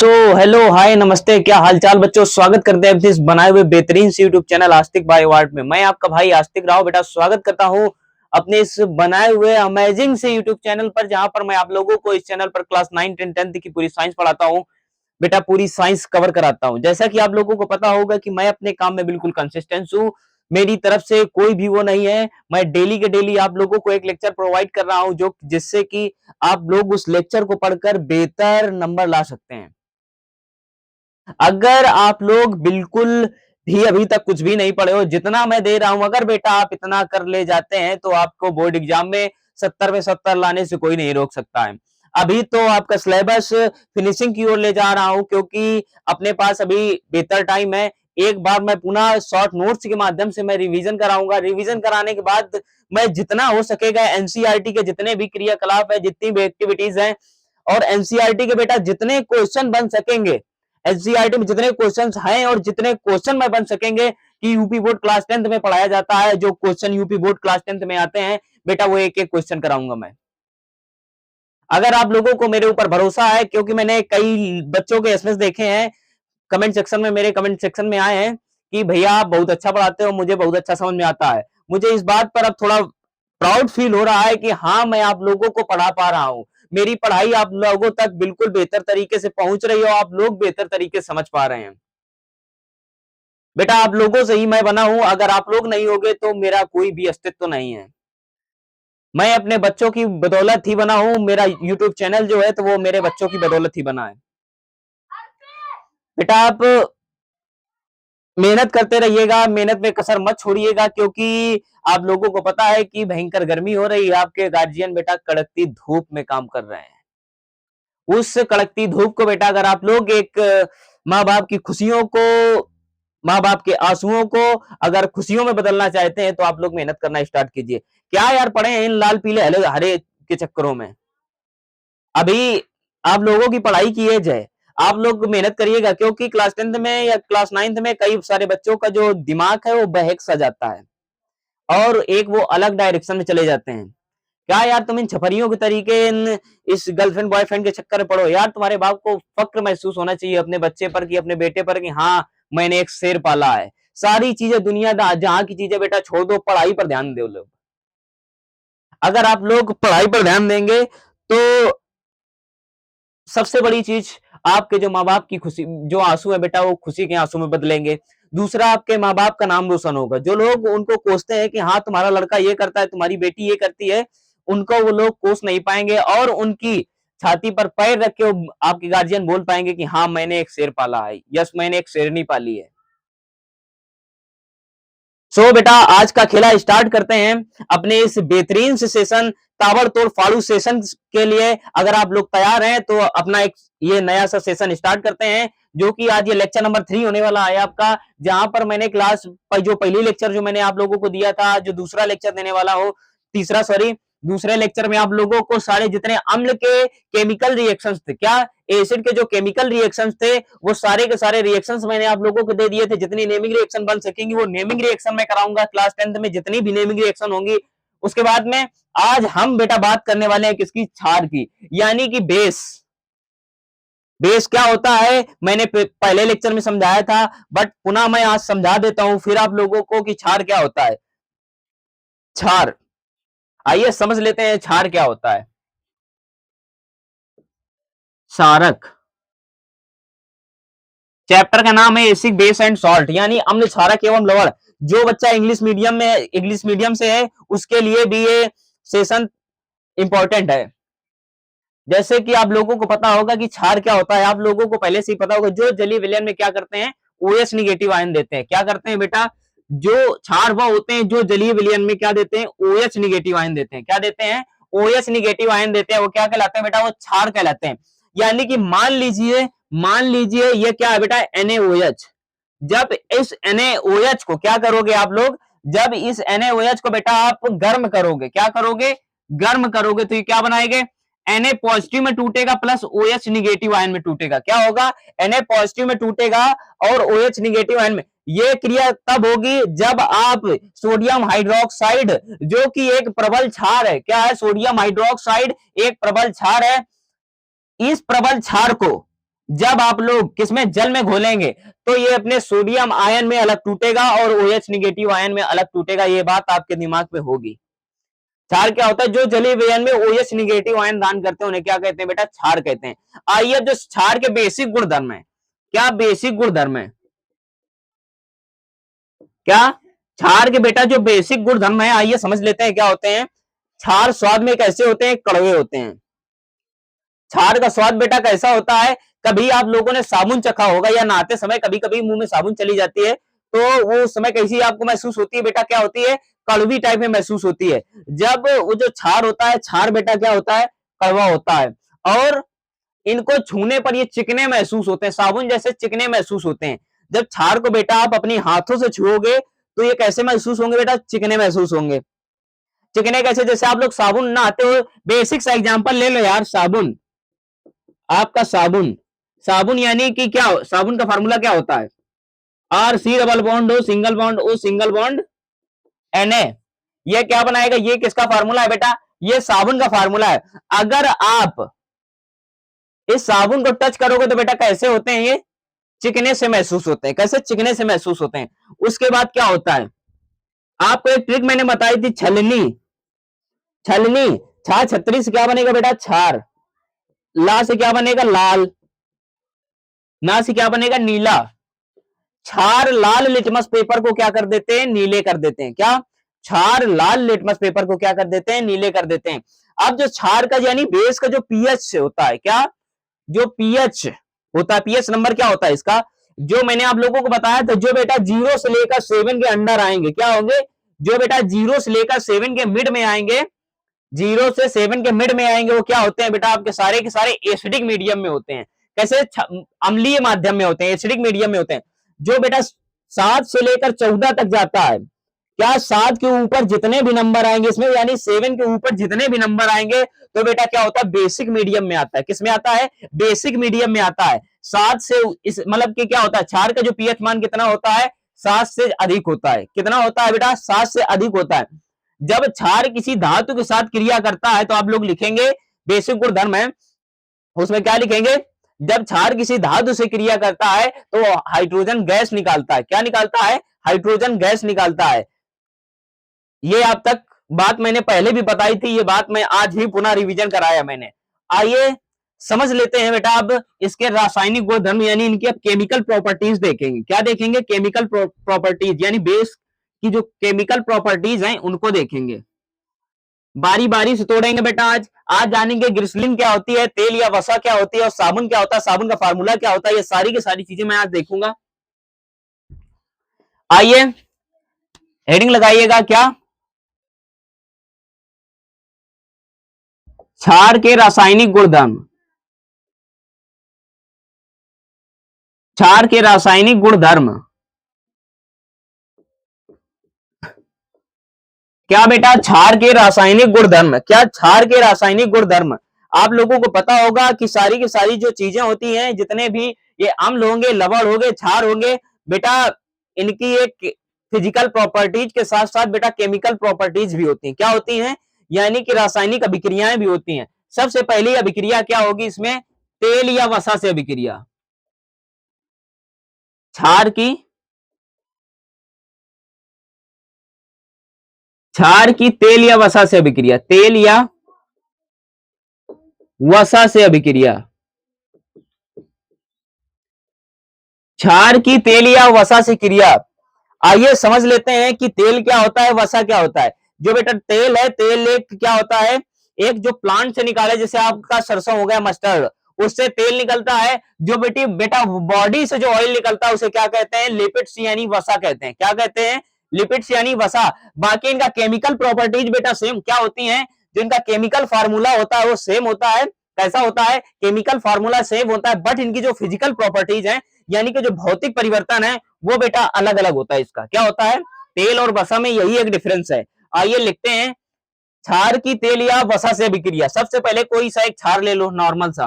So hello hi नमस्ते, क्या हालचाल बच्चों। स्वागत करते हैं इस बनाए हुए बेहतरीन से यूट्यूब चैनल आस्तिक बाय वार्ड में। मैं आपका भाई आस्तिक राव बेटा स्वागत करता हूं अपने इस बनाए हुए अमेजिंग से यूट्यूब चैनल पर, जहां पर मैं आप लोगों को इस चैनल पर क्लास 9 10 10th की पूरी साइंस पढ़ाता हूं बेटा, पूरी साइंस कवर कराता हूं। जैसा कि आप लोगों को पता होगा कि मैं अपने काम में बिल्कुल कंसिस्टेंट हूं, मेरी तरफ से कोई भी वो नहीं है। मैं डेली के डेली आप लोगों को एक लेक्चर प्रोवाइड कर रहा हूं, जो जिससे कि आप लोग उस लेक्चर को पढ़कर बेहतर नंबर ला सकते हैं। अगर आप लोग बिल्कुल भी अभी तक कुछ भी नहीं पढ़े हो, जितना मैं दे रहा हूं, अगर बेटा आप इतना कर ले जाते हैं तो आपको बोर्ड एग्जाम में 70 में 70 लाने से कोई नहीं रोक सकता है। अभी तो आपका सिलेबस फिनिशिंग की ओर ले जा रहा हूं, क्योंकि अपने पास अभी बेहतर टाइम है। एक बार मैं पुनः शॉर्ट नोट्स के माध्यम से मैं रिवीजन कराऊंगा। रिवीजन कराने के बाद मैं जितना हो सकेगा एनसीईआरटी के जितने भी क्रियाकलाप है, जितनी भी एक्टिविटीज हैं, और एनसीईआरटी के बेटा जितने क्वेश्चन बन सकेंगे, एनसीईआरटी में जितने क्वेश्चंस हैं और जितने क्वेश्चन में बन सकेंगे कि यूपी बोर्ड क्लास 10th में पढ़ाया जाता है, जो question UP board class 10th में आते हैं बेटा, वो एक एक क्वेश्चन कराऊंगा मैं। अगर आप लोगों को मेरे ऊपर भरोसा है, क्योंकि मैंने कई बच्चों के एसएमएस देखे हैं, कमेंट सेक्शन में, मेरे कमेंट सेक्शन में आए हैं कि भैया आप बहुत अच्छा पढ़ाते हो, मुझे बहुत अच्छा समझ में आता है। मुझे इस बात पर अब थोड़ा प्राउड फील हो रहा है कि हाँ, मैं आप लोगों को पढ़ा पा रहा हूं। मेरी पढ़ाई आप लोगों तक बिल्कुल बेहतर तरीके से पहुंच रही हो, आप लोग बेहतर तरीके से समझ पा रहे हैं। बेटा आप लोगों से ही मैं बना हूं, अगर आप लोग नहीं होगे तो मेरा कोई भी अस्तित्व नहीं है। मैं अपने बच्चों की बदौलत ही बना हूं। मेरा यूट्यूब चैनल जो है तो वो मेरे बच्चों की बदौलत ही बना है। बेटा आप मेहनत करते रहिएगा, मेहनत में कसर मत छोड़िएगा, क्योंकि आप लोगों को पता है कि भयंकर गर्मी हो रही है। आपके गार्जियन बेटा कड़कती धूप में काम कर रहे हैं। उस कड़कती धूप को बेटा अगर आप लोग एक माँ बाप की खुशियों को, माँ बाप के आंसुओं को अगर खुशियों में बदलना चाहते हैं तो आप लोग मेहनत करना स्टार्ट कीजिए। क्या यार पढ़े हैं इन लाल पीले हरे हरे के चक्करों में। अभी आप लोगों की पढ़ाई की एज है, आप लोग मेहनत करिएगा, क्योंकि क्लास 10th में या क्लास 9th में कई सारे बच्चों का जो दिमाग है वो बहक सा जाता है और एक वो अलग डायरेक्शन में चले जाते हैं। क्या यार तुम इन छपरियों के तरीके, इन इस गर्लफ्रेंड बॉयफ्रेंड के चक्कर में पड़ो। यार तुम्हारे बाप को फक्र महसूस होना चाहिए अपने बच्चे पर, कि अपने बेटे पर, कि हाँ मैंने एक शेर पाला है। सारी चीजें दुनिया जहां की चीजें बेटा छोड़ दो, पढ़ाई पर ध्यान दो लोग। अगर आप लोग पढ़ाई पर ध्यान देंगे तो सबसे बड़ी चीज, आपके जो माँ बाप की खुशी, जो आंसू है बेटा, वो खुशी के आंसू में बदलेंगे। दूसरा, आपके माँ बाप का नाम रोशन होगा। जो लोग उनको कोसते हैं कि हाँ तुम्हारा लड़का ये करता है, तुम्हारी बेटी ये करती है, उनको वो लोग कोस नहीं पाएंगे और उनकी छाती पर पैर रख के आपके गार्जियन बोल पाएंगे कि हाँ मैंने एक शेर पाला है, यस मैंने एक शेरनी पाली है। सो बेटा आज का खेला स्टार्ट करते हैं अपने इस बेहतरीन से सेशन, ताबड़तोड़ फाड़ू सेशन के लिए। अगर आप लोग तैयार हैं तो अपना एक ये नया सा सेशन स्टार्ट करते हैं, जो कि आज ये लेक्चर नंबर 3 होने वाला है आपका, जहां पर मैंने क्लास जो पहली लेक्चर जो मैंने आप लोगों को दिया था, जो दूसरा लेक्चर देने वाला हो, तीसरा सॉरी, दूसरे लेक्चर में आप लोगों को सारे जितने अम्ल के केमिकल रिएक्शंस थे, क्या एसिड के जो केमिकल रिएक्शंस थे, वो सारे के सारे रिएक्शंस मैंने आप लोगों को दे दिए थे। जितनी नेमिंग रिएक्शन बन सकेंगी वो नेमिंग रिएक्शन मैं कराऊंगा क्लास 10th में, जितनी भी नेमिंग रिएक्शन होंगी। उसके बाद में आज हम बेटा बात करने वाले हैं किसकी, क्षार की, यानी कि बेस। बेस क्या होता है मैंने पहले लेक्चर में समझाया था, बट पुनः मैं आज समझा देता हूं फिर आप लोगों को कि क्षार क्या होता है। क्षार, आइए समझ लेते हैं क्षार क्या होता है। क्षारक, चैप्टर का नाम है एसिड बेस एंड सॉल्ट, यानी अम्ल क्षारक एवं लवण। जो बच्चा इंग्लिश मीडियम में, इंग्लिश मीडियम से है, उसके लिए भी ये सेशन इंपॉर्टेंट है। जैसे कि आप लोगों को पता होगा कि क्षार क्या होता है, आप लोगों को पहले से ही पता होगा। जो जलीय विलयन में क्या करते हैं, OH निगेटिव आयन देते हैं। क्या करते हैं बेटा, जो क्षार वह होते हैं जो जलीय विलयन में क्या देते हैं, OH निगेटिव आयन देते हैं। क्या देते हैं, OH निगेटिव आयन देते हैं। वो क्या कहलाते हैं बेटा, वो क्षार कहलाते हैं। यानी कि मान लीजिए ये क्या है बेटा, NaOH। जब इस NaOH को क्या करोगे आप लोग, जब इस NaOH को बेटा आप गर्म करोगे, क्या करोगे, गर्म करोगे, तो ये क्या बनाएंगे, Na पॉजिटिव में टूटेगा प्लस OH निगेटिव आयन में टूटेगा। क्या होगा, Na पॉजिटिव में टूटेगा और OH निगेटिव आयन में। ये क्रिया तब होगी जब आप सोडियम हाइड्रोक्साइड, जो कि एक प्रबल क्षार है, क्या है, सोडियम हाइड्रोक्साइड एक प्रबल क्षार है, इस प्रबल क्षार को जब आप लोग किसमें जल में घोलेंगे तो ये अपने सोडियम आयन में अलग टूटेगा और OH निगेटिव आयन में अलग टूटेगा। ये बात आपके दिमाग में होगी। क्षार क्या होता है? जो जलीय विलयन में OH निगेटिव आयन दान करते हैं उन्हें क्या कहते हैं बेटा? क्षार कहते हैं। आइए जो क्षार के बेसिक गुणधर्म है, क्या बेसिक गुणधर्म है? क्या क्षार के बेटा जो बेसिक गुणधर्म है, आइए समझ लेते हैं क्या होते हैं। क्षार स्वाद में कैसे होते हैं? कड़वे होते हैं। क्षार का स्वाद बेटा कैसा होता है? कभी आप लोगों ने साबुन चखा होगा या नहाते समय कभी कभी मुंह में साबुन चली जाती है तो वो उस समय कैसी आपको महसूस होती है बेटा? क्या होती है? कड़वी टाइप में महसूस होती है। जब वो जो क्षार होता है, क्षार बेटा क्या होता है? कड़वा होता है। और इनको छूने पर ये चिकने महसूस होते हैं, साबुन जैसे चिकने महसूस होते हैं। जब क्षार को बेटा आप अपनी हाथों से छुओगे तो ये कैसे महसूस होंगे बेटा? चिकने महसूस होंगे। चिकने कैसे? जैसे आप लोग साबुन नहाते हो, बेसिक सा एग्जांपल ले लो यार। साबुन, आपका साबुन, साबुन यानी कि क्या? साबुन का फार्मूला क्या होता है? RC double bond O single bond O single bond Na। ये क्या बनाएगा? ये किसका फार्मूला है बेटा? ये साबुन का फार्मूला है। अगर आप इस साबुन को टच करोगे तो बेटा कैसे होते हैं? ये चिकने से महसूस होते हैं। कैसे? चिकने से महसूस होते हैं। उसके बाद क्या होता है? आपको एक ट्रिक मैंने बताई थी, छलनी। छलनी, छा छतरी से क्या बनेगा बेटा? क्षार। ला से क्या बनेगा? लाल। ना से क्या बनेगा? नीला। क्षार लाल लिटमस पेपर को क्या कर देते हैं? नीले कर देते हैं। क्या? क्षार लाल लिटमस पेपर को क्या कर देते हैं? नीले कर देते हैं। अब जो क्षार का यानी बेस का जो पीएच होता है, क्या? जो पीएच होता है, पीएच नंबर क्या होता है इसका? जो मैंने आप लोगों को बताया था, जो बेटा 0 से लेकर 7 के अंडर आएंगे, क्या होंगे? जो बेटा 0 से लेकर 7 के मिड में आएंगे, 0 से 7 के मिड में आएंगे, वो क्या होते हैं बेटा? आपके सारे के सारे एसिडिक मीडियम में होते हैं। कैसे? अम्लीय माध्यम में होते हैं, एसिडिक मीडियम में होते हैं। जो बेटा 7 से लेकर 14 तक जाता है, क्या? 7 के ऊपर जितने भी नंबर आएंगे इसमें, यानी 7 के ऊपर जितने भी नंबर आएंगे तो बेटा क्या होता है? बेसिक मीडियम में आता है। किस में आता है? बेसिक मीडियम में आता है। 7 से इस मतलब कि क्या होता है? क्षार का जो पीएच मान कितना होता है? 7 से अधिक होता है। कितना होता है बेटा? 7 से अधिक होता है। जब क्षार किसी धातु के साथ क्रिया करता है तो आप लोग लिखेंगे, बेसिक गुणधर्म है उसमें क्या लिखेंगे? जब क्षार किसी धातु से क्रिया करता है तो हाइड्रोजन गैस निकालता है। क्या निकालता है? हाइड्रोजन गैस निकालता है। ये आप तक बात मैंने पहले भी बताई थी, ये बात मैं आज ही पुनः रिवीजन कराया मैंने। आइए समझ लेते हैं बेटा अब इसके रासायनिक गुणधर्म, यानी इनकी अब केमिकल प्रॉपर्टीज देखेंगे। क्या देखेंगे? केमिकल प्रॉपर्टीज, यानी बेस की जो केमिकल प्रॉपर्टीज हैं उनको देखेंगे। बारी बारी से तोड़ेंगे बेटा। आज जानेंगे ग्लिसरीन क्या होती है, तेल या वसा क्या होती है, और साबुन क्या होता है, साबुन का फार्मूला क्या होता है। ये सारी की सारी चीजें मैं आज देखूंगा। आइए हेडिंग लगाइएगा, क्या? क्षार के रासायनिक गुणधर्म। क्षार के रासायनिक गुणधर्म। क्या बेटा? क्षार के रासायनिक गुणधर्म। क्या? क्षार के रासायनिक गुणधर्म। आप लोगों को पता होगा कि सारी की सारी जो चीजें होती हैं, जितने भी ये अम्ल होंगे, लवण होंगे, क्षार होंगे बेटा, इनकी एक फिजिकल प्रॉपर्टीज के साथ साथ बेटा केमिकल प्रॉपर्टीज भी होती हैं। क्या होती हैं? यानी कि रासायनिक अभिक्रियाएं भी होती हैं। सबसे पहली अभिक्रिया क्या होगी इसमें? तेल या वसा से अभिक्रिया। क्षार की, क्षार की तेल या वसा से अभिक्रिया। तेल या वसा से अभिक्रिया। क्षार की तेल या वसा से क्रिया। आइए समझ लेते हैं कि तेल क्या होता है, वसा क्या होता है। जो बेटा तेल है, तेल एक क्या होता है? एक जो प्लांट से निकाले, जैसे आपका सरसों हो गया, मस्टर्ड, उससे तेल निकलता है। जो बेटी बेटा बॉडी से जो ऑयल निकलता है उसे क्या कहते हैं? लिपिड्स यानी वसा कहते हैं। क्या कहते हैं? लिपिड्स यानी वसा। बाकी इनका केमिकल प्रॉपर्टीज बेटा सेम क्या होती हैं? जो इनका केमिकल फार्मूला होता है वो सेम होता है। कैसा होता है? केमिकल फार्मूला सेम होता है, बट इनकी जो फिजिकल प्रॉपर्टीज है, यानी कि जो भौतिक परिवर्तन है, वो बेटा अलग अलग होता है। इसका क्या होता है? तेल और वसा में यही एक डिफरेंस है। आइए लिखते हैं क्षार की तेल या वसा से अभिक्रिया। सबसे पहले कोई सा एक क्षार ले लो, नॉर्मल सा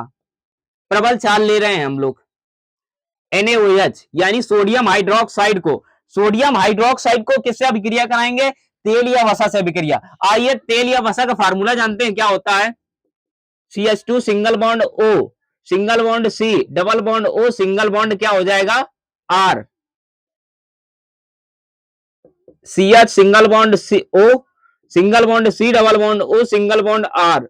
प्रबल क्षार ले रहे हैं हम लोग, NaOH यानी सोडियम हाइड्रोक्साइड को। सोडियम हाइड्रोक्साइड को किससे अभिक्रिया कराएंगे? तेल या वसा से अभिक्रिया। आइए तेल या वसा का फार्मूला जानते हैं, क्या होता है? CH2 single bond O single bond C double bond O single bond क्या हो जाएगा R, C H single bond C O single bond C double bond O single bond R,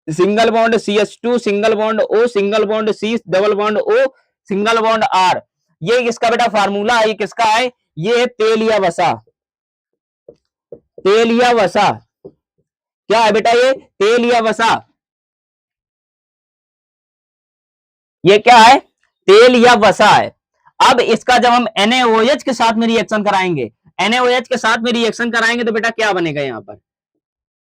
single bond C H two single bond O single bond C double bond O single bond R. ये किसका बेटा formula है, ये किसका है, ये है तेल या वसा, तेल या वसा, क्या है बेटा ये तेल या वसा, ये क्या है तेल या वसा है। अब इसका जब हम NaOH के साथ में रिएक्शन कराएंगे, NaOH के साथ में रिएक्शन कराएंगे तो बेटा क्या बनेगा यहां पर,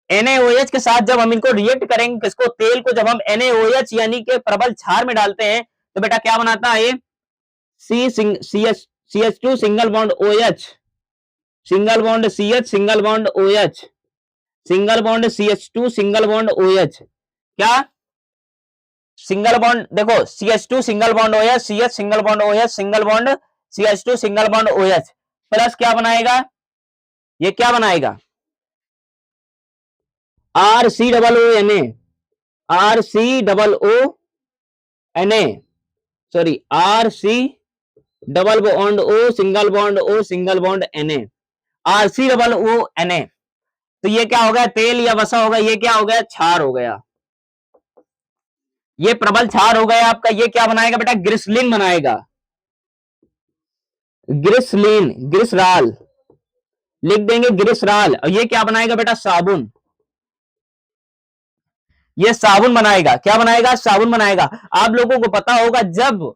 NaOH के साथ जब हम इनको रिएक्ट करेंगे किसको तेल को, जब हम NaOH यानी कि प्रबल क्षार में डालते हैं तो बेटा क्या बनाता है, CH2 single bond OH single bond CH single bond OH single bond CH2 single bond OH, क्या सिंगल बॉन्ड देखो CH2 single bond OH CH single bond OH single bond CH2 single bond OH plus क्या बनाएगा, ये क्या बनाएगा RC sorry RC double bond O single bond O single bond Na, RC double O Na, तो ये क्या हो गया तेल या वसा हो गया, ये क्या हो गया क्षार हो गया, ये प्रबल क्षार हो गया आपका। ये क्या बनाएगा बेटा ग्रिसलिन बनाएगा, ग्रिसलिन ग्रिसराल लिख देंगे ग्रिसराल, और ये क्या बनाएगा बेटा साबुन, ये साबुन बनाएगा, क्या बनाएगा साबुन बनाएगा। आप लोगों को पता होगा जब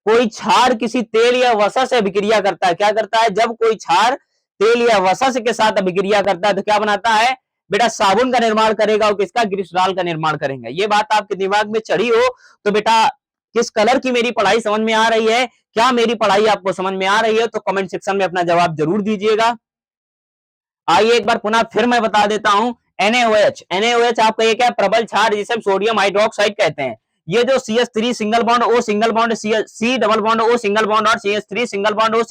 कोई क्षार किसी तेल या वसा से अभिक्रिया करता है, क्या करता है, जब कोई क्षार तेल या वसा से के साथ अभिक्रिया करता है तो क्या बनाता है बेटा साबुन का निर्माण करेगा, और किसका ग्लिसरॉल का निर्माण करेगा। ये बात आपके दिमाग में चढ़ी हो तो बेटा किस कलर की मेरी पढ़ाई समझ में आ रही है, क्या मेरी पढ़ाई आपको समझ में आ रही है, तो कमेंट सेक्शन में अपना जवाब जरूर दीजिएगा। आइए एक बार पुनः फिर मैं बता देता हूं, NaOH आपका ये क्या है प्रबल क्षार जिसे हम सोडियम हाइड्रोक्साइड कहते हैं। ये जो CH3 single bond O single bond C double bond O single bond और CH3 single bond O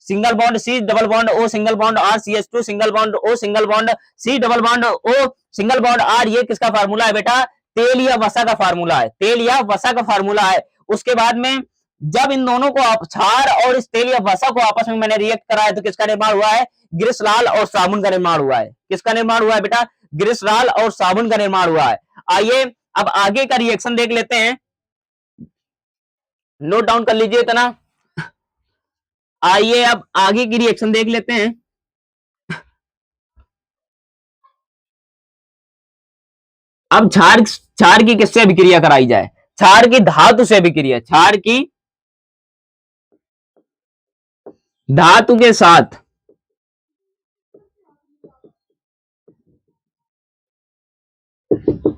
single bond C double bond O single bond और CH2 single bond O single bond C double bond O single bond R, ये किसका formula है बेटा तेल या वसा का फार्मूला है, तेल या वसा का फार्मूला है। उसके बाद में जब इन दोनों को क्षार और इस तेल या वसा को आपस में मैंने रिएक्ट कराया तो किसका निर्माण हुआ है ग्लिसरॉल और साबुन का निर्माण हुआ है, किसका निर्माण हुआ है बेटा ग्लिसरॉल और साबुन का निर्माण हुआ है। आइए अब आगे का रिएक्शन देख लेते हैं, नोट डाउन कर लीजिए इतना। आइए अब आगे की रिएक्शन देख लेते हैं। अब क्षार की किससे अभिक्रिया कराई जाए, क्षार की धातु से अभिक्रिया, क्षार की धातु के साथ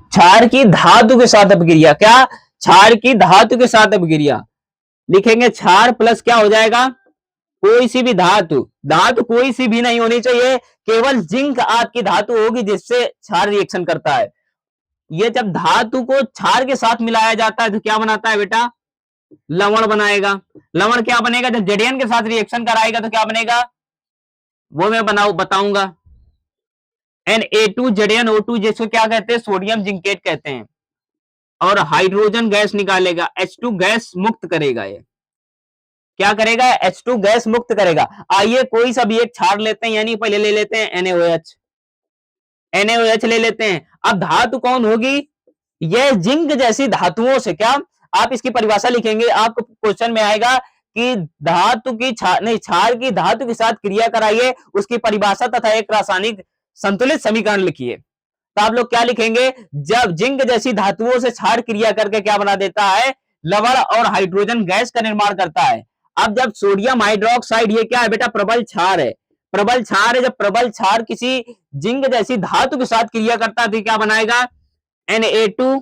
क्षार की धातु के साथ अभिक्रिया, क्या क्षार की धातु के साथ अभिक्रिया लिखेंगे, क्षार प्लस क्या हो जाएगा कोई सी भी धातु, धातु कोई सी भी नहीं होनी चाहिए, केवल जिंक आपकी धातु होगी जिससे क्षार रिएक्शन करता है। ये जब धातु को क्षार के साथ मिलाया जाता है तो क्या बनाता है बेटा लवण बनाएगा। लवण क्या बनेगा जब जड़ियन के साथ रिएक्शन कराएगा तो क्या बनेगा वो मैं बताऊंगा। Na2 जड़ियन O2 जिसको क्या कहते हैं सोडियम जिंकेट कहते हैं, और हाइड्रोजन गैस निकालेगा, H2 गैस मुक्त करेगा, ये क्या करेगा H2 गैस मुक्त करेगा। आइए कोई सा भी एक क्षार लेते हैं, यानी पहले ले लेते हैं NaOH ले लेते हैं। अब धातु कौन होगी, यह जिंक जैसी धातुओं से, क्या आप इसकी परिभाषा लिखेंगे, आपको क्वेश्चन में आएगा कि धातु की क्षार की धातु के साथ क्रिया कराइए, उसकी परिभाषा तथा एक रासायनिक संतुलित समीकरण लिखिए। तो आप लोग क्या लिखेंगे, जब जिंक जैसी धातुओं से क्षार क्रिया करके क्या बना देता है लवण और हाइड्रोजन गैस का निर्माण करता है। अब जब सोडियम हाइड्रोक्साइड, ये क्या है बेटा प्रबल क्षार है, प्रबल क्षार है, जब प्रबल क्षार किसी जिंक जैसी धातु के साथ क्रिया करता है तो क्या बनाएगा Na2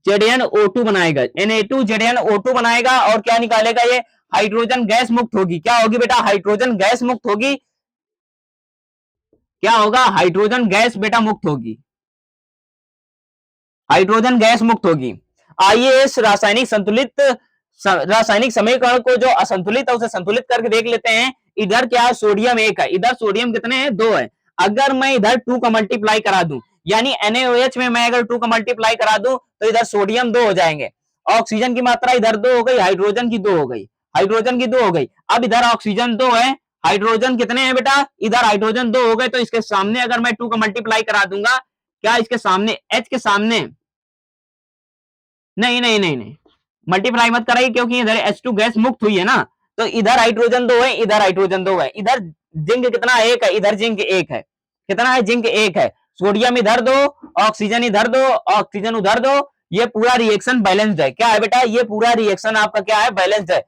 ZnO2 बनाएगा, Na2 ZnO2 बनाएगा, और क्या निकालेगा ये हाइड्रोजन गैस मुक्त होगी, क्या होगी बेटा हाइड्रोजन गैस मुक्त होगी, क्या होगा हाइड्रोजन गैस बेटा मुक्त होगी, हाइड्रोजन गैस मुक्त होगी। आइए इस रासायनिक समीकरण को जो असंतुलित है उसे संतुलित करके देख लेते हैं। इधर क्या है सोडियम 1 है, इधर सोडियम कितने हैं 2 है, अगर मैं इधर 2 का मल्टीप्लाई करा दूं, यानी NaOH में मैं अगर 2 का मल्टीप्लाई करा दूं तो इधर सोडियम 2 हो जाएंगे, ऑक्सीजन की मात्रा इधर 2 हो गई, हाइड्रोजन की 2 हो गई, हाइड्रोजन की 2 हो गई। अब इधर ऑक्सीजन 2 है, हाइड्रोजन कितने हैं बेटा, इधर हाइड्रोजन 2 हो गए, तो इसके सामने अगर मैं 2 का मल्टीप्लाई करा दूंगा, क्या इसके सामने H के सामने, नहीं नहीं नहीं नहीं, मल्टीप्लाई मत कराइए क्योंकि इधर H2 गैस मुक्त हुई है ना, तो इधर हाइड्रोजन 2 है, इधर हाइड्रोजन 2 है, इधर जिंक कितना, एक है, इधर जिंक एक है, कितना है, जिंक एक है, सोडियम इधर दो, ऑक्सीजन इधर दो, ऑक्सीजन उधर दो, ये पूरा रिएक्शन बैलेंस्ड है, क्या है बेटा, ये पूरा रिएक्शन आपका क्या है, बैलेंस्ड है।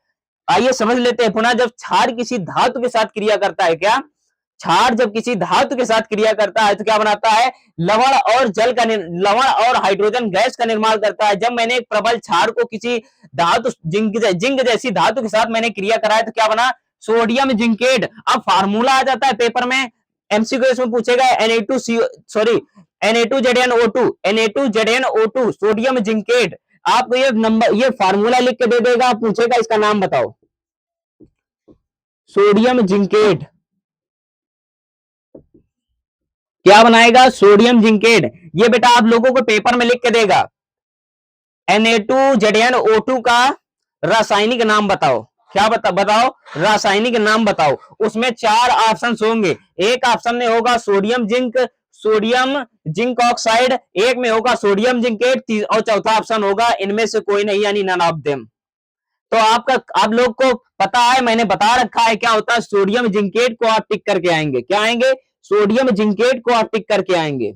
आइए समझ लेते हैं पुनः, जब क्षार किसी धातु के साथ क्रिया करता है, क्या क्षार जब किसी धातु के साथ क्रिया करता है तो क्या बनाता है, लवण और जल का लवण और हाइड्रोजन गैस का निर्माण करता है। जब मैंने एक प्रबल क्षार को किसी धातु जिंक जैसी धातु के साथ मैंने क्रिया कराया तो क्या बना, सोडियम जिंकेट। अब फार्मूला आ जाता है पेपर में, एमसीक्यू इसमें पूछेगा, Na2ZnO2 Na2ZnO2 सोडियम जिंकेट, आपको ये नंबर, ये फार्मूला लिख के दे देगा, पूछेगा इसका नाम बताओ, सोडियम जिंकेट क्या बनाएगा, सोडियम जिंकेट। ये बेटा आप लोगों को पेपर में लिख के देगा, Na2ZnO2 का रासायनिक नाम बताओ, क्या बताओ, रासायनिक नाम बताओ। उसमें 4 ऑप्शन होंगे, एक ऑप्शन में होगा sodium zinc, sodium zinc oxide, एक में होगा सोडियम जिंकेट, और चौथा ऑप्शन होगा इनमें से कोई नहीं, यानी नन ऑफ देम। तो आप लोग को पता है, मैंने बता रखा है क्या होता है, सोडियम जिंकेट को आप टिक करके आएंगे, क्या आएंगे, सोडियम जिंकेट को आप टिक करके आएंगे,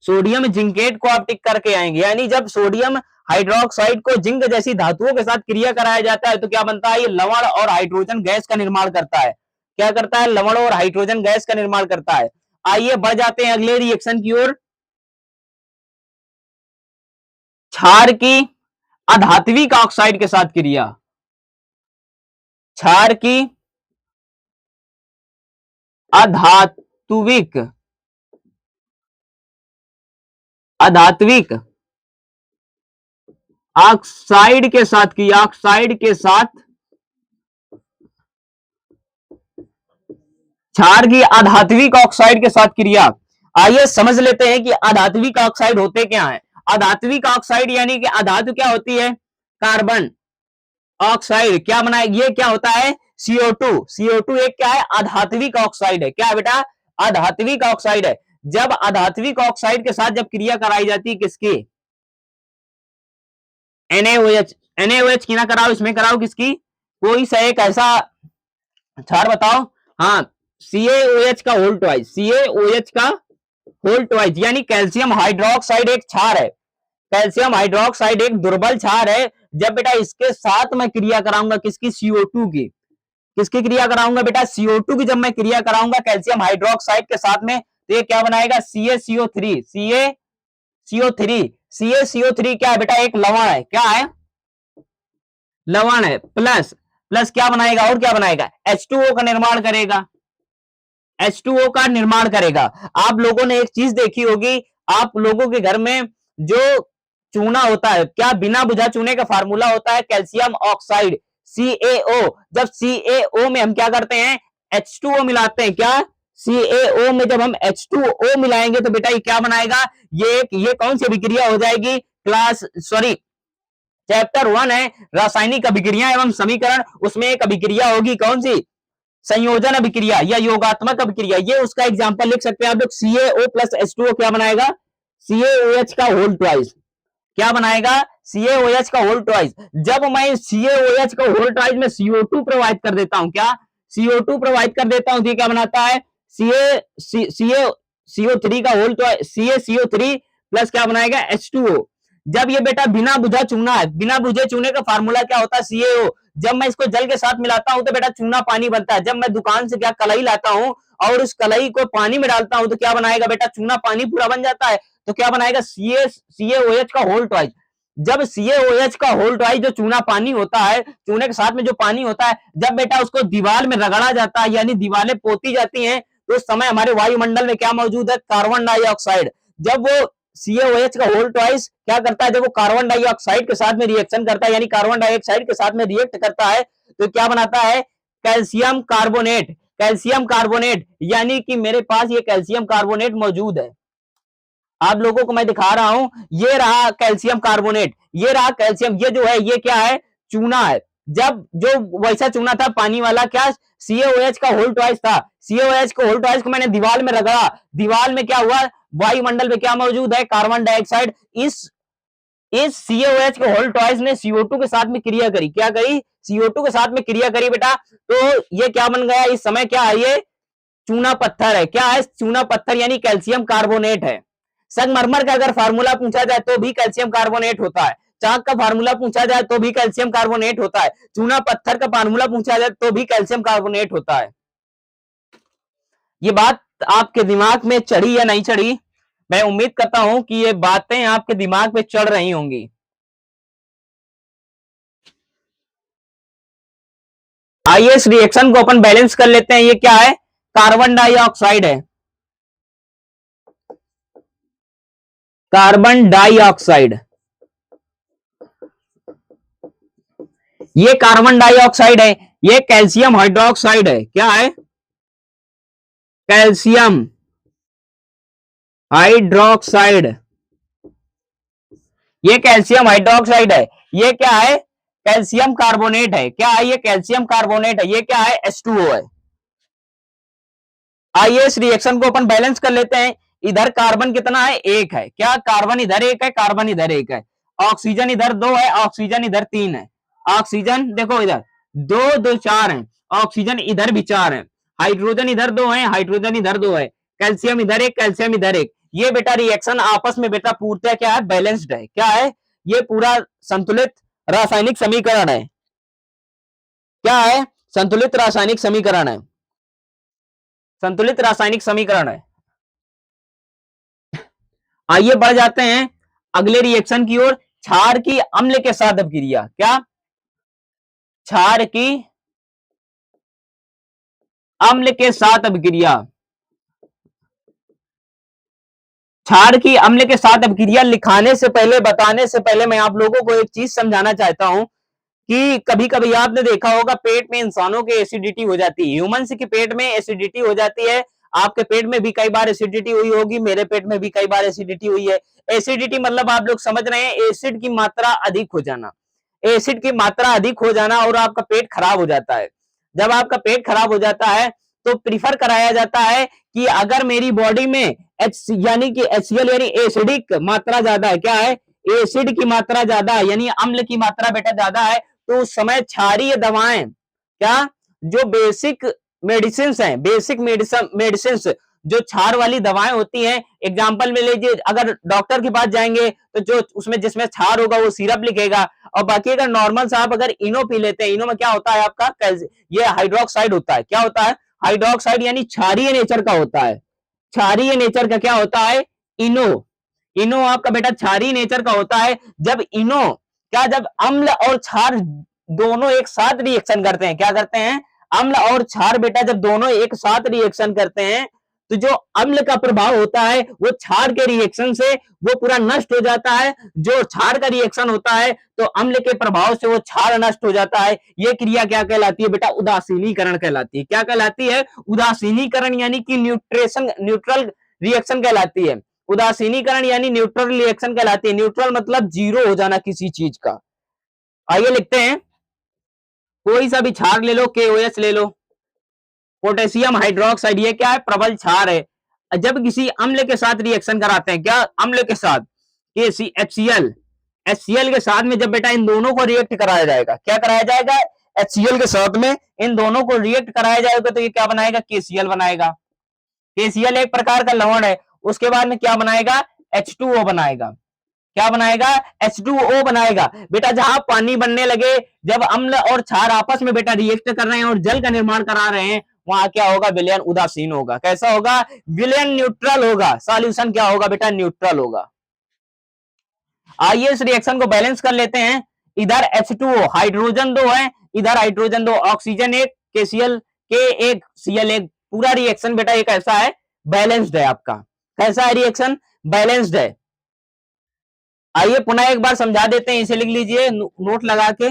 सोडियम जिंकेट को आप टिक करके आएंगे। यानी जब सोडियम हाइड्रोक्साइड को जिंक जैसी धातुओं के साथ क्रिया कराया जाता है तो क्या बनता है, ये लवण और हाइड्रोजन गैस का निर्माण करता है, क्या करता है, लवण और हाइड्रोजन गैस का निर्माण करता है। आइए बढ़ जाते हैं अगले रिएक्शन की ओर, क्षार की अधात्विक ऑक्साइड के साथ क्रिया, क्षार की अधात्विक अधात्विक ऑक्साइड के साथ की, ऑक्साइड के साथ, क्षार की अधात्विक ऑक्साइड के साथ क्रिया। आइए समझ लेते हैं कि अधात्विक ऑक्साइड होते क्या है। अधात्विक ऑक्साइड यानी कि अधातु क्या होती है, कार्बन ऑक्साइड, क्या बनाए, ये क्या होता है, CO2, CO2 एक क्या है, अधात्विक ऑक्साइड है, क्या है बेटा, अधात्विक ऑक्साइड है। जब अधात्विक ऑक्साइड के साथ जब क्रिया कराई जाती है किसकी, NaOH, NaOH की ना कराओ, इसमें कराओ किसकी, कोई सा एक ऐसा क्षार बताओ, हाँ CaOH का होल ट्वाइस, CaOH का होल ट्वाइस, यानी कैल्शियम हाइड्रोक्साइड एक क्षार है, कैल्शियम हाइड्रोक्साइड एक दुर्बल क्षार है। जब बेटा इसके साथ मैं क्रिया कराऊंगा किसकी, CO2 की, किसकी क्रिया कराऊंगा बेटा, CO2 की जब मैं क्रिया कराऊंगा कैल्शियम हाइड्रोक्साइड के साथ में, तो ये क्या बनाएगा, CaCO3, CaCO3, CaCO3 क्या है बेटा, एक लवण है, क्या है, लवण है, प्लस प्लस क्या बनाएगा, और क्या बनाएगा, H2O का निर्माण करेगा, H2O का निर्माण करेगा। आप लोगों ने एक चीज देखी होगी, आप लोगों के घर में जो चूना होता है, क्या बिना बुझा चूने का फार्मूला होता है, कैल्शियम ऑक्साइड CaO। जब CaO में हम क्या करते हैं, H2O मिलाते हैं, क्या CaO में जब हम H2O मिलाएंगे तो बेटा ये क्या बनाएगा, ये कौन सी अभिक्रिया हो जाएगी, चैप्टर 1 है रासायनिक अभिक्रिया एवं समीकरण, उसमें एक अभिक्रिया होगी कौन सी, संयोजन अभिक्रिया या योगात्मक अभिक्रिया। ये उसका एग्जांपल लिख सकते हैं आप लोग, CaO प्लस H2O क्या बनाएगा, CaOH का होल ट्वाइस, क्या बनाएगा, CaOH का होल ट्वाइस। जब मैं CaOH का होल ट्वाइस में CO2 प्रोवाइड कर देता हूं, क्या CO2 प्रोवाइड कर देता हूं, तो क्या बनाता है, CO3 का होल ट्वाइस, CaCO3 प्लस क्या बनाएगा, H2O। जब ये बेटा बिना बुझा चूना है, बिना बुझे चूने का फार्मूला क्या होता है, CaO। जब मैं इसको जल के साथ मिलाता हूं तो बेटा चूना पानी बनता है। जब मैं दुकान से क्या कलई लाता हूं और उस कलई को पानी में डालता हूं तो क्या बनाएगा बेटा, चूना पानी पूरा बन जाता है, तो क्या बनाएगा, CaOH का होल ट्वाइस। जब CaOH का होल ट्वाइस जो चूना पानी होता है, चूने के साथ में जो पानी होता है, जब बेटा उसको दीवार में रगड़ा जाता है, यानी दीवारें पोती जाती हैं, तो उस समय हमारे वायुमंडल में क्या मौजूद है, कार्बन डाइऑक्साइड। जब वो CaOH का होल ट्वाइस क्या करता है, जब वो कार्बन डाइऑक्साइड के साथ में रिएक्शन करता है, यानी कार्बन डाइऑक्साइड के साथ में रिएक्ट करता है, तो क्या बनाता है, कैल्शियम कार्बोनेट, कैल्शियम कार्बोनेट, यानी कि मेरे पास ये कैल्शियम कार्बोनेट मौजूद है। आप लोगों को मैं दिखा रहा हूं, ये रहा कैल्शियम कार्बोनेट, ये रहा कैल्शियम, ये जो है ये क्या है, चूना है। जब जो वैसा चूना था पानी वाला, क्या CaOH का होल ट्वाइस था, CaOH को होल ट्वाइस को मैंने दीवार में रगड़ा, दीवार में क्या हुआ, वायुमंडल में क्या मौजूद है, कार्बन डाइऑक्साइड। इस CaOH के होल ट्वाइस ने CO2 के साथ में क्रिया करी, क्या करी, CO2 के साथ में क्रिया करी बेटा, तो ये क्या बन गया, इस समय क्या है, ये चूना पत्थर है। क्या है, चूना पत्थर यानी कैल्शियम कार्बोनेट है। संगमरमर का अगर फार्मूला पूछा जाए तो भी कैल्शियम कार्बोनेट होता है, चाक का फार्मूला पूछा जाए तो भी कैल्शियम कार्बोनेट होता है, चूना पत्थर का फार्मूला पूछा जाए तो भी कैल्शियम कार्बोनेट होता है। ये बात आपके दिमाग में चढ़ी या नहीं चढ़ी? मैं उम्मीद करता हूं कि ये बातें आपके दिमाग में चढ़ रही होंगी। आइए इस रिएक्शन को अपन बैलेंस कर लेते हैं। ये क्या है, कार्बन डाइऑक्साइड है, कार्बन डाइऑक्साइड, ये कार्बन डाइऑक्साइड है, ये कैल्शियम हाइड्रोक्साइड है, क्या है, कैल्शियम हाइड्रोक्साइड, ये कैल्शियम हाइड्रोक्साइड है। ये क्या है, कैल्शियम कार्बोनेट है, क्या है, ये कैल्शियम कार्बोनेट है, ये क्या है, H2O है। आइए इस रिएक्शन को अपन बैलेंस कर लेते हैं। इधर कार्बन कितना है, एक है, क्या कार्बन इधर एक है, कार्बन इधर एक है, ऑक्सीजन इधर दो है, ऑक्सीजन इधर तीन है, ऑक्सीजन देखो इधर दो दो चार है, ऑक्सीजन इधर भी चार है, हाइड्रोजन इधर दो है, हाइड्रोजन इधर दो है, कैल्शियम इधर एक, कैल्शियम इधर एक। ये बेटा रिएक्शन आपस में बेटा पूर्णतः क्या है, बैलेंस्ड है, क्या है, ये पूरा संतुलित रासायनिक समीकरण है, क्या है, संतुलित रासायनिक समीकरण है, संतुलित रासायनिक समीकरण है। आइए बढ़ जाते हैं अगले रिएक्शन की ओर, क्षार की अम्ल के साथ अपक्रिया, क्या, क्षार की अम्ल के साथ अपक्रिया, क्षार की अम्ल के साथ अपक्रिया लिखाने से पहले, बताने से पहले मैं आप लोगों को एक चीज समझाना चाहता हूं कि कभी कभी आपने देखा होगा पेट में इंसानों के एसिडिटी हो जाती है, ह्यूमंस के पेट में एसिडिटी हो जाती है, आपके पेट में भी कई बार एसिडिटी हुई होगी, मेरे पेट में भी कई बार एसिडिटी हुई है। एसिडिटी मतलब आप लोग समझ रहे हैं, एसिड की मात्रा अधिक हो जाना, एसिड की मात्रा अधिक हो जाना और आपका पेट खराब हो जाता है। जब आपका पेट खराब हो जाता है तो प्रीफर कराया जाता है कि अगर मेरी बॉडी में एच यानी कि HCl यानी एसिडिक मात्रा ज्यादा है, क्या है, एसिड की मात्रा ज्यादा है यानी अम्ल की मात्रा बेटा ज्यादा है, तो उस समय क्षारीय दवाएं, क्या, जो बेसिक मेडिसिन हैं, बेसिक मेडिसिन जो क्षार वाली दवाएं होती हैं, एग्जांपल में लीजिए, अगर डॉक्टर के पास जाएंगे तो जो उसमें जिसमें क्षार होगा वो सिरप लिखेगा, और बाकी अगर नॉर्मल से आप अगर इनो पी लेते हैं, इनो में क्या होता है आपका, ये हाइड्रोक्साइड होता है, क्या होता है, हाइड्रोक्साइड यानी क्षारीय नेचर का होता है, क्षारीय नेचर का क्या होता है, इनो, इनो आपका बेटा क्षारीय नेचर का होता है। जब इनो क्या, जब अम्ल और क्षार दोनों एक साथ रिएक्शन करते हैं, क्या करते हैं, अम्ल और क्षार बेटा जब दोनों एक साथ रिएक्शन करते हैं तो जो अम्ल का प्रभाव होता है वो क्षार के रिएक्शन से वो पूरा नष्ट हो जाता है, जो क्षार का रिएक्शन होता है तो अम्ल के प्रभाव से वो क्षार नष्ट हो जाता है। ये क्रिया क्या कहलाती है बेटा, उदासीनीकरण कहलाती है, क्या कहलाती है, उदासीनीकरण यानी कि न्यूट्रल रिएक्शन कहलाती है, उदासीनीकरण यानी न्यूट्रल रिएक्शन कहलाती है। न्यूट्रल मतलब जीरो हो जाना किसी चीज का। आइए लिखते हैं, कोई सा भी क्षार ले लो, KOH ले लो, पोटेशियम हाइड्रोक्साइड, ये क्या है, प्रबल क्षार है। जब किसी अम्ल के साथ रिएक्शन कराते हैं, क्या, अम्ल के साथ, HCl, HCl के साथ में जब बेटा इन दोनों को रिएक्ट कराया जाएगा, क्या कराया जाएगा, HCl के साथ में इन दोनों को रिएक्ट कराया जाएगा तो ये क्या बनाएगा, KCl बनाएगा। KCl एक प्रकार का लवण है, उसके बाद में क्या बनाएगा, H2O बनाएगा, क्या बनाएगा, H2O बनाएगा। बेटा जहां पानी बनने लगे, जब अम्ल और क्षार आपस में बेटा रिएक्ट कर रहे हैं और जल का निर्माण करा रहे हैं, वहां क्या होगा, विलयन उदासीन होगा, कैसा होगा, विलयन न्यूट्रल होगा, सॉल्यूशन क्या होगा बेटा, न्यूट्रल होगा। आइए इस रिएक्शन को बैलेंस कर लेते हैं। इधर H2O हाइड्रोजन दो है, इधर हाइड्रोजन दो, ऑक्सीजन एक, KCl के एक, Cl एक, पूरा रिएक्शन बेटा एक ऐसा है, बैलेंस्ड है आपका, कैसा है रिएक्शन, बैलेंस्ड है। आइए पुनः एक बार समझा देते हैं, इसे लिख लीजिए नोट लगा के।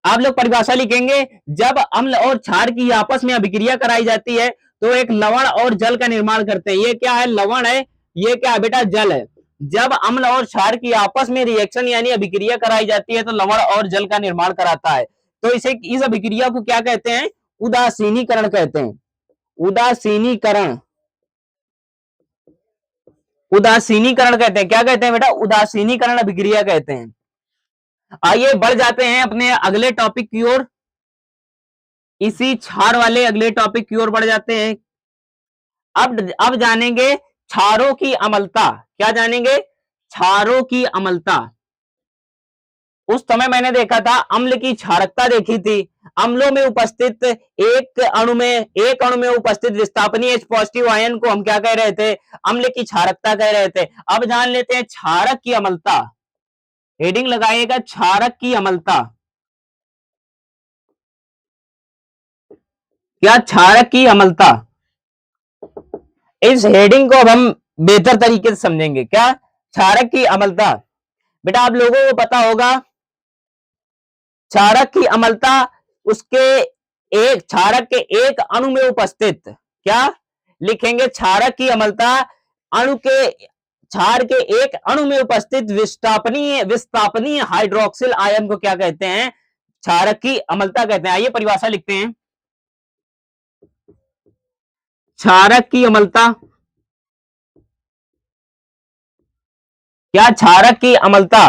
आप लोग परिभाषा लिखेंगे, जब अम्ल और क्षार की आपस में अभिक्रिया कराई जाती है तो एक लवण और जल का निर्माण करते हैं। ये क्या है, लवण है, ये क्या है बेटा, जल है। जब अम्ल और क्षार की आपस में रिएक्शन यानी अभिक्रिया कराई जाती है तो लवण और जल का निर्माण कराता है। तो इसे, इस अभिक्रिया को क्या कहते हैं, उदासीनीकरण कहते हैं। उदासीनीकरण, उदासीनीकरण कहते हैं। क्या कहते हैं बेटा, उदासीनीकरण अभिक्रिया कहते हैं। आइए बढ़ जाते हैं अपने अगले टॉपिक की ओर, इसी क्षार वाले अगले टॉपिक की ओर बढ़ जाते हैं। अब जानेंगे क्षारों की अम्लता। क्या जानेंगे, क्षारों की अम्लता। उस समय मैंने देखा था अम्ल की क्षारकता देखी थी। अम्लों में उपस्थित एक अणु में उपस्थित विस्थापनीय H पॉजिटिव आयन को हम क्या कह रहे थे, अम्ल की क्षारकता कह रहे थे। अब जान लेते हैं क्षारक की अम्लता। हेडिंग लगाइएगा, क्षारक की अम्लता। क्या, क्षारक की अम्लता। इस हेडिंग को अब हम बेहतर तरीके से समझेंगे। क्या, क्षारक की अम्लता। बेटा आप लोगों को पता होगा क्षारक की अम्लता, उसके एक क्षारक के एक अणु में उपस्थित, क्या लिखेंगे, क्षारक की अम्लता अणु के, क्षार के एक अणु में उपस्थित विस्थापनीय हाइड्रोक्सिल आयन को क्या कहते हैं, क्षारक की अम्लता कहते हैं। आइए परिभाषा लिखते हैं। क्षारक की अम्लता, क्या, क्षारक की अम्लता,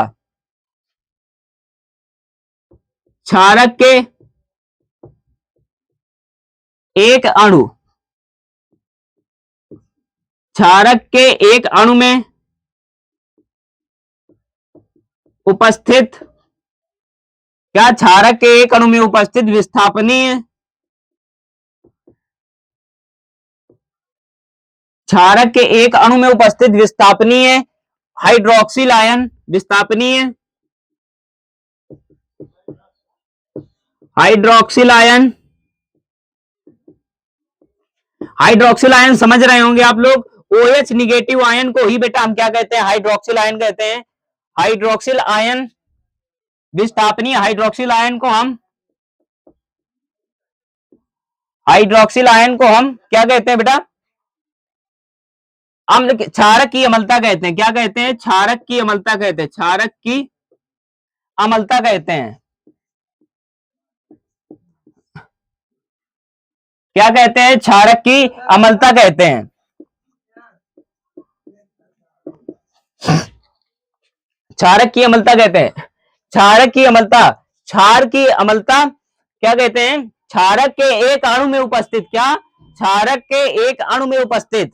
क्षारक के एक अणु, क्षारक के एक अणु में उपस्थित, क्या, क्षारक के एक अणु में उपस्थित विस्थापनीय, क्षारक के एक अणु में उपस्थित विस्थापनीय हाइड्रोक्सिल आयन, विस्थापनीय हाइड्रोक्सिल आयन, हाइड्रोक्सिल आयन समझ रहे होंगे आप लोग। OH निगेटिव आयन को ही बेटा हम क्या कहते हैं, हाइड्रोक्सिल आयन कहते हैं। हाइड्रोक्सिल आयन, विस्थापनीय हाइड्रोक्सिल आयन को हम, हाइड्रोक्सिल आयन को हम क्या कहते हैं बेटा, अम्ल, क्षारक की अम्लता कहते हैं। क्या कहते हैं, क्षारक की अम्लता कहते हैं। क्षारक की अम्लता कहते हैं। क्या कहते हैं, क्षारक की अम्लता कहते हैं। क्षारक की अम्लता कहते हैं। क्षारक की अम्लता, क्षार की अम्लता क्या कहते हैं, क्षारक के एक अणु में उपस्थित, क्या, क्षारक के एक अणु में उपस्थित,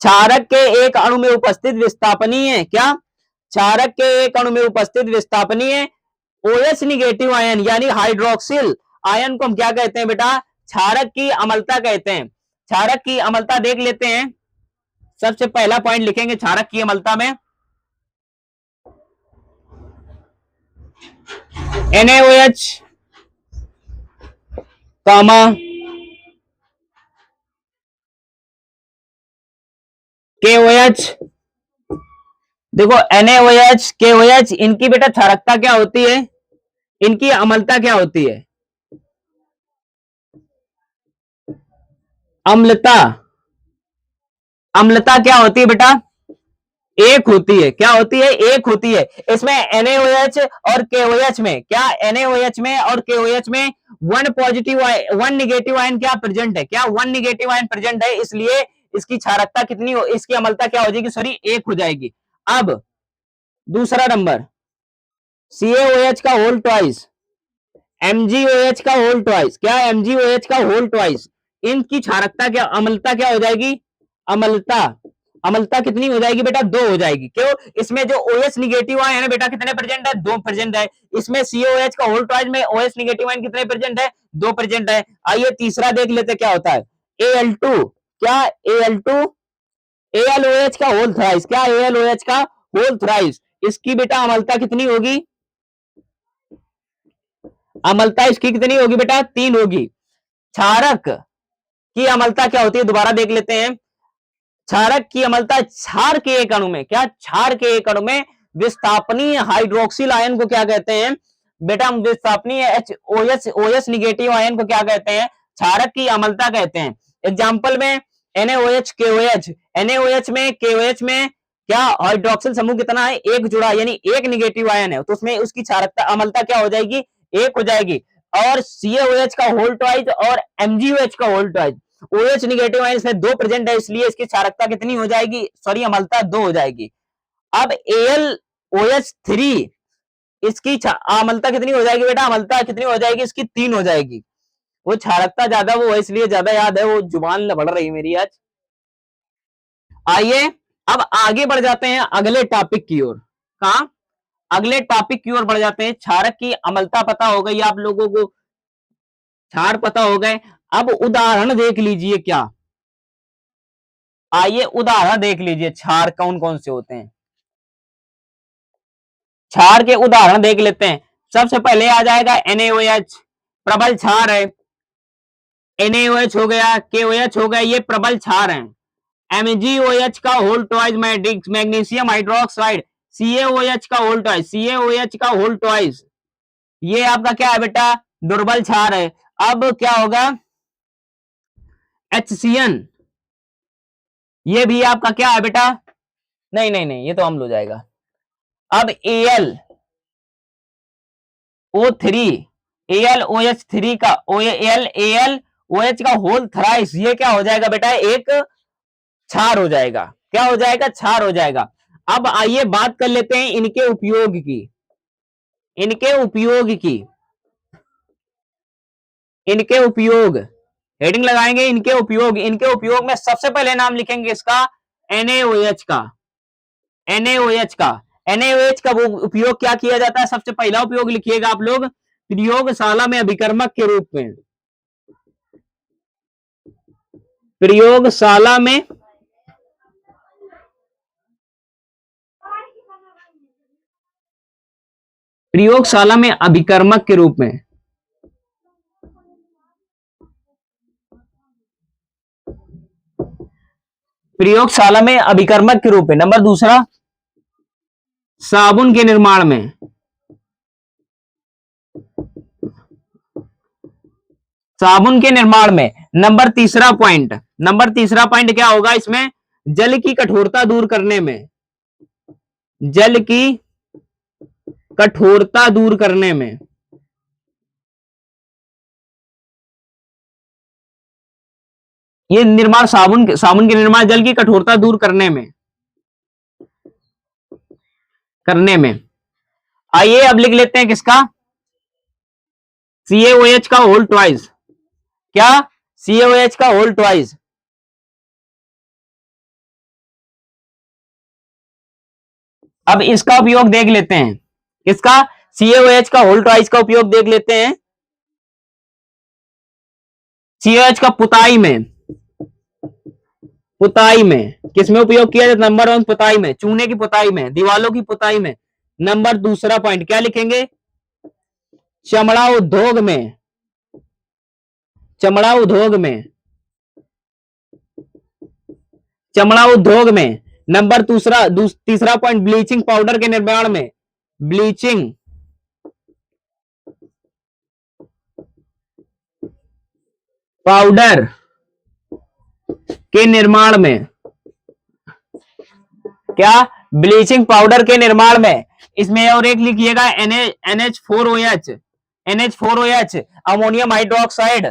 क्षारक के एक अणु में उपस्थित विस्थापनीय, क्या, क्षारक के एक अणु में उपस्थित विस्थापनीय OH निगेटिव आयन यानी हाइड्रोक्सिल आयन को हम क्या कहते हैं बेटा, क्षारक की अम्लता कहते हैं। क्षारक की अम्लता देख लेते हैं। सबसे पहला पॉइंट लिखेंगे क्षारक की अम्लता में, NaOH कामा KOH। देखो NaOH KOH, इनकी बेटा क्षारकता क्या होती है, इनकी अम्लता क्या होती है, अम्लता, अम्लता क्या होती है बेटा, एक होती है। क्या होती है, एक होती है। इसमें NaOH और KOH में, क्या, NaOH में और KOH में वन निगेटिव आयन क्या प्रेजेंट है, क्या, वन निगेटिव आयन प्रेजेंट है, इसलिए इसकी क्षारकता कितनी हो, इसकी अम्लता क्या हो जाएगी, सॉरी, एक हो जाएगी। अब दूसरा नंबर, CaOH का होल ट्वाइस, MgOH का होल ट्वाइस, क्या, MgOH का होल ट्वाइस, इनकी क्षारकता क्या, अम्लता क्या हो जाएगी, अम्लता, अम्लता कितनी हो जाएगी बेटा, 2 हो जाएगी। क्यों, इसमें जो OH निगेटिव आयन है बेटा कितने प्रेजेंट है, 2 प्रेजेंट है। इसमें CaOH का होल ट्वाइस में OH निगेटिव आयन कितने प्रेजेंट है, 2 प्रेजेंट है। आइए तीसरा देख लेते क्या होता है, Al2, क्या, Al2, AlOH का होल थ्राइस, क्या, AlOH का होल थ्राइस, इसकी बेटा अम्लता कितनी होगी, अम्लता इसकी कितनी होगी बेटा, 3 होगी। क्षारक की अम्लता क्या होती है, दोबारा देख लेते हैं। क्षारक की अम्लता क्षार के एक अणु में, क्या, क्षार के एक अणु में विस्थापनीय हाइड्रोक्सिल आयन को क्या कहते हैं बेटा, विस्थापनीय OH निगेटिव आयन को क्या कहते हैं, क्षारक की अम्लता कहते हैं। एग्जाम्पल में NaOH KOH, NaOH में KOH में क्या हाइड्रोक्सिल समूह कितना है, एक जुड़ा, यानी एक निगेटिव आयन है, तो उसमें उसकी क्षारकता अम्लता क्या हो जाएगी, एक हो जाएगी। और CaOH का होल ट्वाइस और MgOH का whole twice, OH negative ion इसमें दो प्रेजेंट है, इसलिए इसकी क्षारकता कितनी हो जाएगी, सॉरी अम्लता दो हो जाएगी। अब AlOH3 इसकी अम्लता कितनी हो जाएगी बेटा, अम्लता कितनी हो जाएगी इसकी, तीन हो जाएगी। वो क्षारकता ज्यादा वो है इसलिए ज्यादा याद है, वो जुबान बढ़ रही है मेरी आज। आइए अब आगे बढ़ जाते हैं अगले टॉपिक की ओर। कहा, अगले टॉपिक की ओर बढ़ जाते हैं। क्षारक की अम्लता पता हो गई आप लोगों को, क्षार पता हो गए। अब उदाहरण देख लीजिए क्या, आइए उदाहरण देख लीजिए क्षार कौन कौन से होते हैं। क्षार के उदाहरण देख लेते हैं। सबसे पहले आ जाएगा NaOH, प्रबल क्षार है। NaOH हो गया, KOH हो गया, ये प्रबल क्षार है। MgOH का whole twice magnesium hydroxide, CaOH का होल ट्वाइस, CaOH का होल ट्वाइस, ये आपका क्या है बेटा, दुर्बल क्षार है। अब क्या होगा, HCN, ये भी आपका क्या है बेटा, नहीं नहीं नहीं ये तो अम्ल हो जाएगा। अब AlO3, AlOH3 का AlOH का होल थ्राइस, ये क्या हो जाएगा बेटा, एक क्षार हो जाएगा। क्या हो जाएगा, क्षार हो जाएगा। अब आइए बात कर लेते हैं इनके उपयोग की, इनके उपयोग की, इनके उपयोग, हेडिंग लगाएंगे इनके उपयोग। इनके उपयोग में सबसे पहले नाम लिखेंगे इसका NaOH का, NaOH का, NaOH का वो उपयोग क्या किया जाता है, सबसे पहला उपयोग लिखिएगा आप लोग, प्रयोगशाला में अभिकर्मक के रूप में, प्रयोगशाला में प्रयोगशाला में अभिकर्मक के रूप में, प्रयोगशाला में अभिकर्मक के रूप में। नंबर दूसरा, साबुन के निर्माण में, साबुन के निर्माण में। नंबर तीसरा पॉइंट, नंबर तीसरा पॉइंट क्या होगा इसमें, जल की कठोरता दूर करने में, जल की कठोरता दूर करने में। ये निर्माण साबुन, साबुन के निर्माण जल की कठोरता दूर करने में, करने में। आइए अब लिख लेते हैं किसका, CaOH का होल ट्वाइस, क्या, CaOH का होल ट्वाइस। अब इसका उपयोग देख लेते हैं, किसका, CaOH का होल ट्वाइस का उपयोग देख लेते हैं। CaOH का पुताई में, पुताई में किसमें उपयोग किया जाता है, नंबर 1 पुताई में, चूने की पुताई में, दीवालों की पुताई में। नंबर दूसरा पॉइंट क्या लिखेंगे, चमड़ा उद्योग में, चमड़ा उद्योग में, चमड़ा उद्योग में। नंबर तीसरा पॉइंट ब्लीचिंग पाउडर के निर्माण में, ब्लीचिंग पाउडर के निर्माण में, क्या, ब्लीचिंग पाउडर के निर्माण में। इसमें और एक लिखिएगा NH4OH, NH4OH अमोनियम हाइड्रोक्साइड।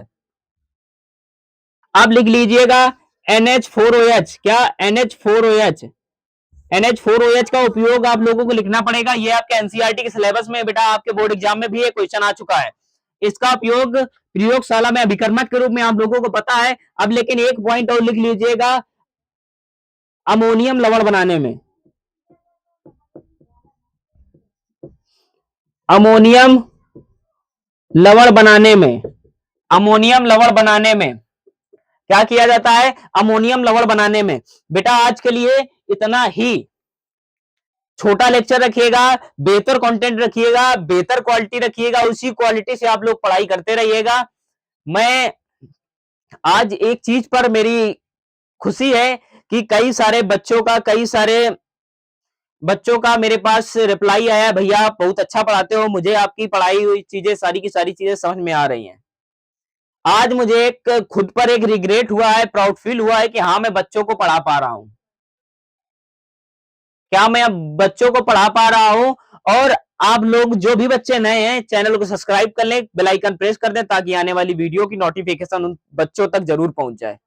अब लिख लीजिएगा NH4OH, क्या, NH4OH, NH4OH का उपयोग आप लोगों को लिखना पड़ेगा। ये आपके एनसीईआरटी के सिलेबस में बेटा आपके बोर्ड एग्जाम में भी एक क्वेश्चन आ चुका है। इसका उपयोग प्रयोगशाला में अभिकर्मक के रूप में आप लोगों को पता है। अब लेकिन एक पॉइंट और लिख लीजिएगा, अमोनियम लवण बनाने में, अमोनियम लवण बनाने में, अमोनियम लवण बनाने में क्या किया जाता है, अमोनियम लवण बनाने में। बेटा आज के लिए इतना ही, छोटा लेक्चर रखिएगा, बेहतर कंटेंट रखिएगा, बेहतर क्वालिटी रखिएगा, उसी क्वालिटी से आप लोग पढ़ाई करते रहिएगा। मैं आज एक चीज पर मेरी खुशी है कि कई सारे बच्चों का मेरे पास रिप्लाई आया, भैया आप बहुत अच्छा पढ़ाते हो, मुझे आपकी पढ़ाई हुई चीजें सारी की सारी चीजें समझ में आ रही हैं। आज मुझे एक खुद पर एक रिग्रेट हुआ है, प्राउड फील हुआ है कि हाँ, मैं बच्चों को पढ़ा पा रहा हूँ। क्या मैं अब बच्चों को पढ़ा पा रहा हूँ? और आप लोग जो भी बच्चे नए हैं, चैनल को सब्सक्राइब कर लें, बेल आइकन प्रेस कर दें ताकि आने वाली वीडियो की नोटिफिकेशन उन बच्चों तक ज़रूर पहुँच जाए।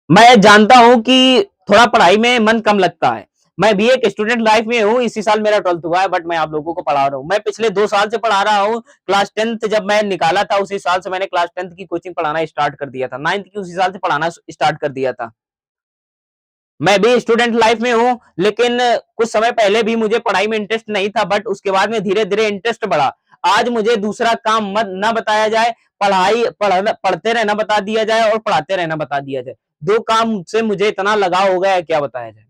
मैं जानता हूँ कि थोड़ा पढ़ाई में मन कम लगता है। मैं भी एक स्टूडेंट लाइफ में हूँ, इसी साल मेरा 12th हुआ है, बट मैं आप लोगों को पढ़ा रहा हूँ। मैं पिछले 2 साल से पढ़ा रहा हूँ। क्लास 10th जब मैं निकाला था, उसी साल से मैंने क्लास 10th की कोचिंग पढ़ाना स्टार्ट कर दिया था। 9th की उसी साल से पढ़ाना स्टार्ट कर दिया था। मैं भी स्टूडेंट लाइफ में हूँ, लेकिन कुछ समय पहले भी मुझे पढ़ाई में इंटरेस्ट नहीं था, बट उसके बाद में धीरे-धीरे इंटरेस्ट बढ़ा। आज मुझे दूसरा काम मत ना बताया जाए, पढ़ते रहना बता दिया जाए और पढ़ाते रहना बता दिया जाए। 2 काम से मुझे इतना लगाव हो गया है, क्या बताया जाए।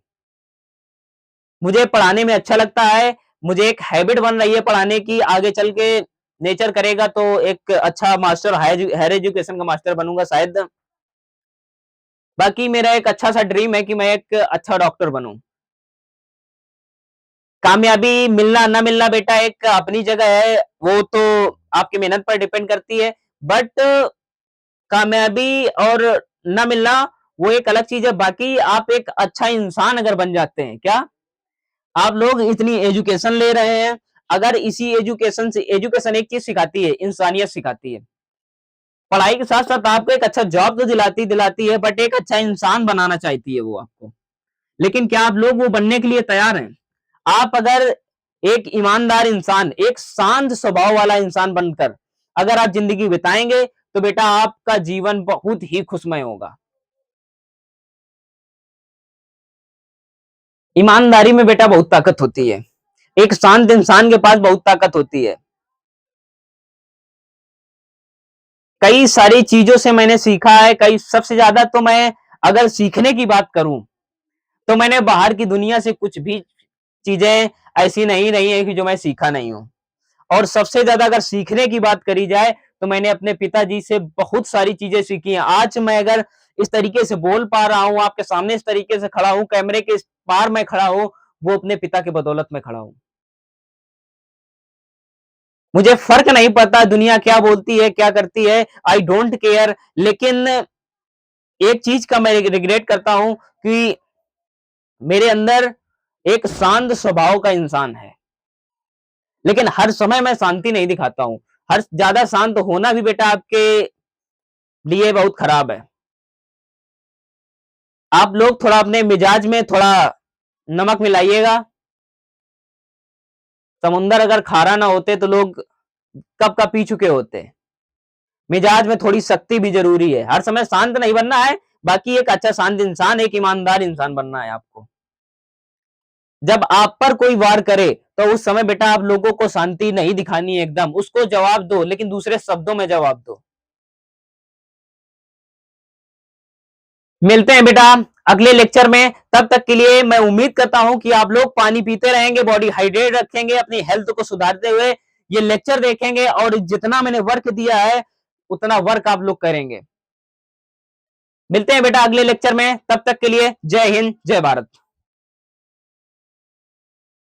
मुझे पढ़ाने में अच्छा लगता है, मुझे एक हैबिट बन रही है पढ़ाने की, आगे चल के नेचर करेगा तो एक अच्छा मास्टर हायर एजुकेशन का मास्टर बनूँगा शायद। बाकी मेरा एक अच्छा-सा ड्रीम है कि मैं एक अच्छा डॉक्टर बनूँ। कामयाबी मिलना ना मिलना बेटा एक अपनी जगह है, वो तो आपकी मेहनत पर डिपेंड करती है। बट कामयाबी और ना मिलना वो एक अलग चीज़ है। बाकी आप एक अच्छा इंसान अगर बन जाते हैं, क्या? आप लोग इतनी एजुकेशन ले रहे हैं, अगर इसी एजुकेशन एक चीज़ सिखाती है, इंसानियत सिखाती है। पढ़ाई के साथ-साथ आपको एक अच्छा जॉब तो दिलाती है, बट एक अच्छा इंसान बनाना चाहती है वो आपको। लेकिन क्या आप लोग वो बनने के लिए तैयार हैं? आप अगर एक ईमानदार इंसान, एक शांत स्वभाव वाला इंसान बनकर अगर आप ज़िंदगी बिताएँगे, तो बेटा आपका जीवन बहुत ही खुशमय होगा। ईमानदारी में बेटा बहुत ताकत होती है। एक शांत इंसान के पास बहुत ताकत होती है। कई सारी चीज़ों से मैंने सीखा है, कई सबसे ज़्यादा तो मैं अगर सीखने की बात करूँ, तो मैंने बाहर की दुनिया से कुछ भी चीज़ें ऐसी नहीं रही हैं कि जो मैं सीखा नहीं हूँ। और सबसे ज़्यादा अगर सीखने की बात करी जाए, तो मैंने अपने पिताजी से बहुत सारी चीज़ें सीखी हैं। आज मैं अगर इस तरीके से बोल पा रहा हूँ, आपके सामने इस तरीके से खड़ा हूँ, कैमरे के इस पार मैं खड़ा हूँ, वो अपने पिता की बदौलत मैं खड़ा हूँ। मुझे फ़र्क नहीं पड़ता दुनिया क्या बोलती है, क्या करती है, आई डोंट केयर। लेकिन एक चीज़ का मैं रिग्रेट करता हूँ कि मेरे अंदर एक शांत स्वभाव का इंसान है। लेकिन हर समय मैं शांति नहीं दिखाता हूँ। हर ज़्यादा शांत होना भी बेटा आपके लिए बहुत खराब है। आप लोग थोड़ा अपने मिजाज में थोड़ा नमक मिलाइएगा। समुंदर अगर खारा ना होते तो लोग कब का पी चुके होते। मिजाज में थोड़ी सख्ती भी ज़रूरी है। हर समय शांत नहीं बनना है, बाकी एक अच्छा शांत इंसान, एक ईमानदार इंसान बनना है आपको। जब आप पर कोई वार करे, तो उस समय बेटा आप लोगों को शांति नहीं दिखानी है एकदम। उसको जवाब दो, लेकिन दूसरे शब्दों में जवाब दो। मिलते हैं बेटा अगले लेक्चर में। तब तक के लिए मैं उम्मीद करता हूं कि आप लोग पानी पीते रहेंगे, बॉडी हाइड्रेट रखेंगे, अपनी हेल्थ को सुधारते हुए ये लेक्चर देखेंगे और जितना मैंने वर्क दिया है उतना वर्क आप लोग करेंगे। मिलते हैं बेटा अगले लेक्चर में। तब तक के लिए जय हिंद, जय भारत।